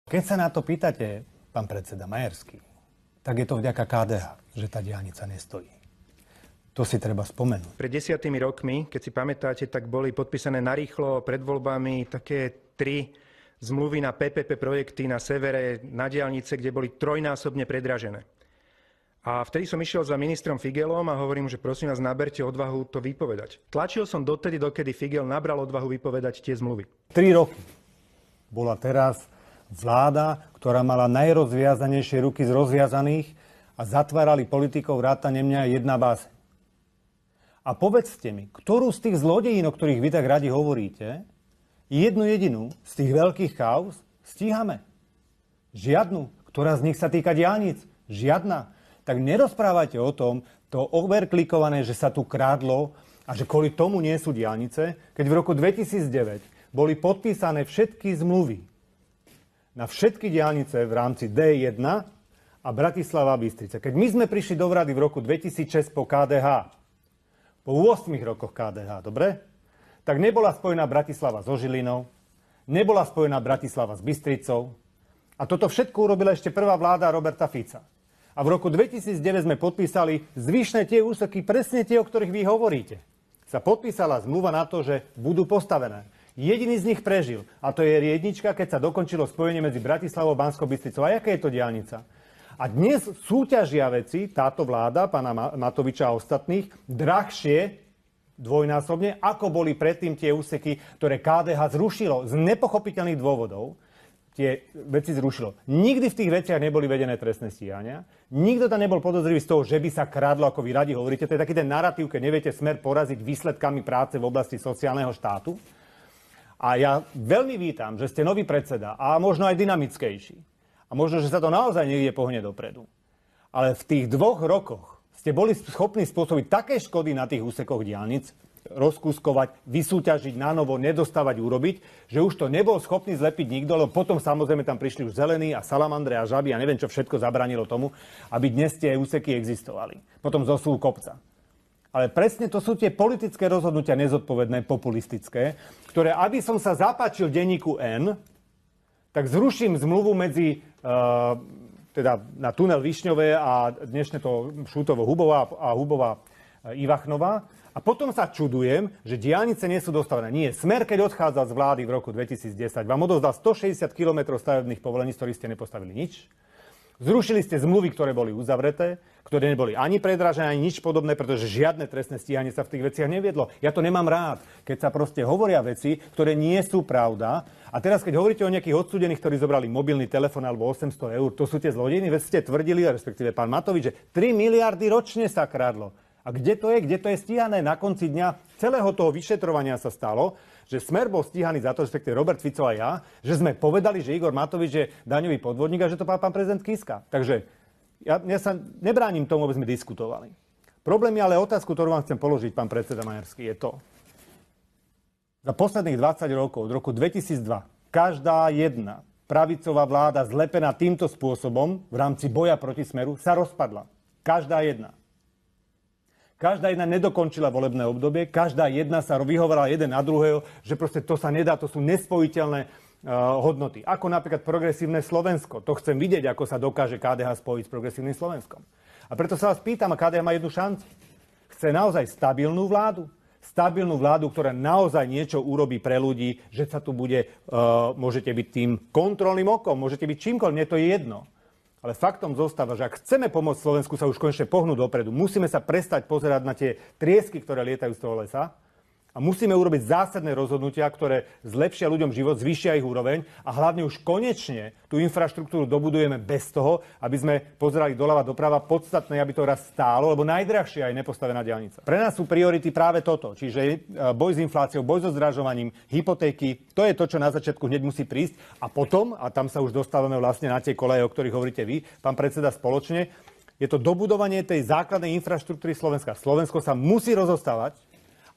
Keď sa na to pýtate, pán predseda Majerský, tak je to vďaka KDH, že tá diaľnica nestojí. To si treba spomenúť. Pred 10 rokmi, keď si pamätáte, tak boli podpísané narýchlo pred voľbami také 3 zmluvy na PPP projekty na severe, na diaľnice, kde boli trojnásobne predražené. A vtedy som išiel za ministrom Figelom a hovorím, že prosím vás, naberte odvahu to vypovedať. Tlačil som dotedy, dokedy Figel nabral odvahu vypovedať tie zmluvy. 3 roky bola teraz vláda, ktorá mala najrozviazanejšie ruky z rozviazaných a zatvárali politikov vrátane mňa jedna báseň. A povedzte mi, ktorú z tých zlodejín, o ktorých vy tak radi hovoríte, jednu jedinú z tých veľkých kauz stíhame? Žiadnu. Ktorá z nich sa týka diaľnic? Žiadna. Tak nerozprávajte o tom, to overklikované, že sa tu krádlo a že kvôli tomu nie sú diaľnice, keď v roku 2009 boli podpísané všetky zmluvy na všetky diaľnice v rámci D1 a Bratislava Bystrica. Keď my sme prišli do vlády v roku 2006 po KDH, po 8 rokoch KDH, dobre? Tak nebola spojená Bratislava so Žilinou, nebola spojená Bratislava s Bystricou a toto všetko urobila ešte prvá vláda Roberta Fica. A v roku 2009 sme podpísali zvyšné tie úseky, presne tie, o ktorých vy hovoríte. Sa podpísala zmluva na to, že budú postavené. Jediný z nich prežil. A to je Riednička, keď sa dokončilo spojenie medzi Bratislavou a Banskou Bystricou. A aká je to diaľnica? A dnes súťažia veci, táto vláda, pána Matoviča a ostatných, drahšie dvojnásobne, ako boli predtým tie úseky, ktoré KDH zrušilo z nepochopiteľných dôvodov. Tie veci zrušilo. Nikdy v tých veciach neboli vedené trestné stíhania. Nikto tam nebol podozrivý z toho, že by sa krádlo, ako vy radi hovoríte. To je taký ten narratív, keď neviete Smer poraziť výsledkami práce v oblasti sociálneho štátu. A ja veľmi vítam, že ste nový predseda a možno aj dynamickejší. A možno, že sa to naozaj niekde pohne dopredu. Ale v tých 2 rokoch ste boli schopní spôsobiť také škody na tých úsekoch diaľnic, rozkúskovať, vysúťažiť na novo, nedostávať, urobiť, že už to nebol schopný zlepiť nikto, lebo potom samozrejme tam prišli už zelení a salamandre a žaby a neviem, čo všetko zabránilo tomu, aby dnes tie úseky existovali. Potom zosúl kopca. Ale presne to sú tie politické rozhodnutia nezodpovedné, populistické, ktoré, aby som sa zapáčil denníku N, tak zruším zmluvu medzi teda na tunel Višňové a dnešné to Šútovo-Hubová a Hubová-Ivachnová. A potom sa čudujem, že diaľnice nie sú dostavené. Nie. Smer, keď odchádzal z vlády v roku 2010, vám odovzdal 160 km stavebných povolení, z ktorých ste nepostavili nič. Zrušili ste zmluvy, ktoré boli uzavreté, ktoré neboli ani predražené, ani nič podobné, pretože žiadne trestné stíhanie sa v tých veciach neviedlo. Ja to nemám rád, keď sa proste hovoria veci, ktoré nie sú pravda. A teraz, keď hovoríte o nejakých odsúdených, ktorí zobrali mobilný telefón alebo 800 eur, to sú tie zlodejiny, veď ste tvrdili, respektíve pán Matovič, že 3 miliardy ročne sa krádlo. A kde to je? Kde to je stíhané? Na konci dňa celého toho vyšetrovania sa stalo, že Smer bol stíhaný za to, respektíve Robert Fico a ja, že sme povedali, že Igor Matovič je daňový podvodník a že to pán prezident Kiska. Takže ja sa nebránim tomu, aby sme diskutovali. Problém je ale otázku, ktorú vám chcem položiť, pán predseda Majerský, je to. Za posledných 20 rokov, od roku 2002, každá jedna pravicová vláda zlepená týmto spôsobom v rámci boja proti Smeru sa rozpadla. Každá jedna. Každá jedna nedokončila volebné obdobie, každá jedna sa vyhovorala jeden na druhého, že proste to sa nedá, to sú nespojiteľné hodnoty. Ako napríklad progresívne Slovensko. To chcem vidieť, ako sa dokáže KDH spojiť s progresívnym Slovenskom. A preto sa vás pýtam, a KDH má jednu šancu. Chce naozaj stabilnú vládu? Stabilnú vládu, ktorá naozaj niečo urobí pre ľudí, že sa tu bude, môžete byť tým kontrolným okom, môžete byť čímkoľvek, mne to je jedno. Ale faktom zostáva, že ak chceme pomôcť Slovensku sa už konečne pohnúť dopredu, musíme sa prestať pozerať na tie triesky, ktoré lietajú z toho lesa a musíme urobiť zásadné rozhodnutia, ktoré zlepšia ľuďom život, zvýšia ich úroveň a hlavne už konečne tú infraštruktúru dobudujeme bez toho, aby sme pozerali doľava doprava, podstatné, aby to raz stálo, lebo najdrahšia je nepostavená diaľnica. Pre nás sú priority práve toto, čiže boj s infláciou, boj so zdražovaním, hypotéky, to je to, čo na začiatku hneď musí prísť a potom, a tam sa už dostávame vlastne na tie koleje, o ktorých hovoríte vy, pán predseda, spoločne, je to dobudovanie tej základnej infraštruktúry Slovenska. Slovensko sa musí rozostávať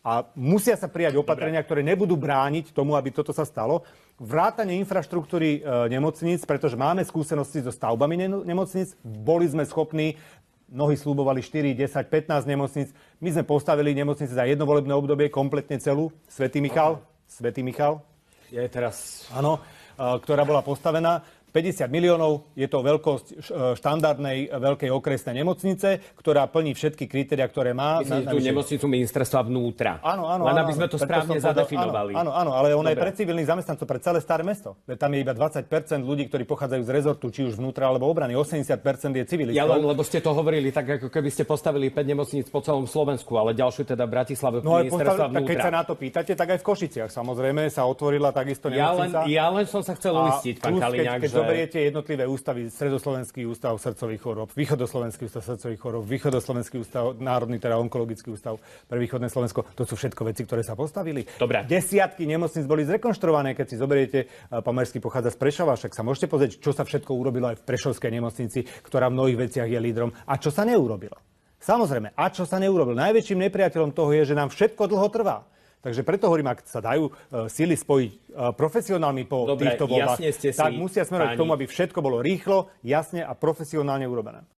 a musia sa prijať opatrenia, ktoré nebudú brániť tomu, aby toto sa stalo. Vrátanie infraštruktúry nemocníc, pretože máme skúsenosti so stavbami nemocníc. Boli sme schopní, mnohí sľubovali 4, 10, 15 nemocníc. My sme postavili nemocnice za jedno volebné obdobie, kompletne celú. Svätý Michal. Je teraz. Áno, ktorá bola postavená. 50 miliónov je to veľkosť štandardnej veľkej okresnej nemocnice, ktorá plní všetky kritériá, ktoré má. Myslíte tú nemocnicu ministerstva vnútra. Áno. Len aby sme to správne zadefinovali. Áno, ale ona je pre civilných zamestnancov, pre celé staré mesto. Tam je iba 20% ľudí, ktorí pochádzajú z rezortu, či už vnútra alebo obrany. 80% je civilistov. Ja len, lebo ste to hovorili tak, ako keby ste postavili 5 nemocníc po celom Slovensku, ale ďalšiu teda v Bratislave ministerstva vnútra. Keď sa na to pýtate, tak aj v Košiciach samozrejme sa otvorila takisto nemocnica. Ja len som sa chcel uistiť, pán Kaliňák, keď zoberiete jednotlivé ústavy, Stredoslovenský ústav srdcových chorôb, Východoslovenský ústav srdcových chorôb, Východoslovenský ústav, Národný teda onkologický ústav pre východné Slovensko, to sú všetko veci, ktoré sa postavili. Dobre. Desiatky nemocníc boli zrekonštruované, keď si zoberiete, pán Majerský pochádza z Prešova, však sa môžete pozrieť, čo sa všetko urobilo aj v Prešovskej nemocnici, ktorá v mnohých veciach je lídrom, a čo sa neurobilo. Samozrejme, a čo sa neurobilo. Najväčším nepriateľom toho je, že nám všetko dlho trvá. Takže preto hovorím, ak sa dajú síly spojiť profesionálmi po týchto voľbách, tak musia smerovať k tomu, aby všetko bolo rýchlo, jasne a profesionálne urobené.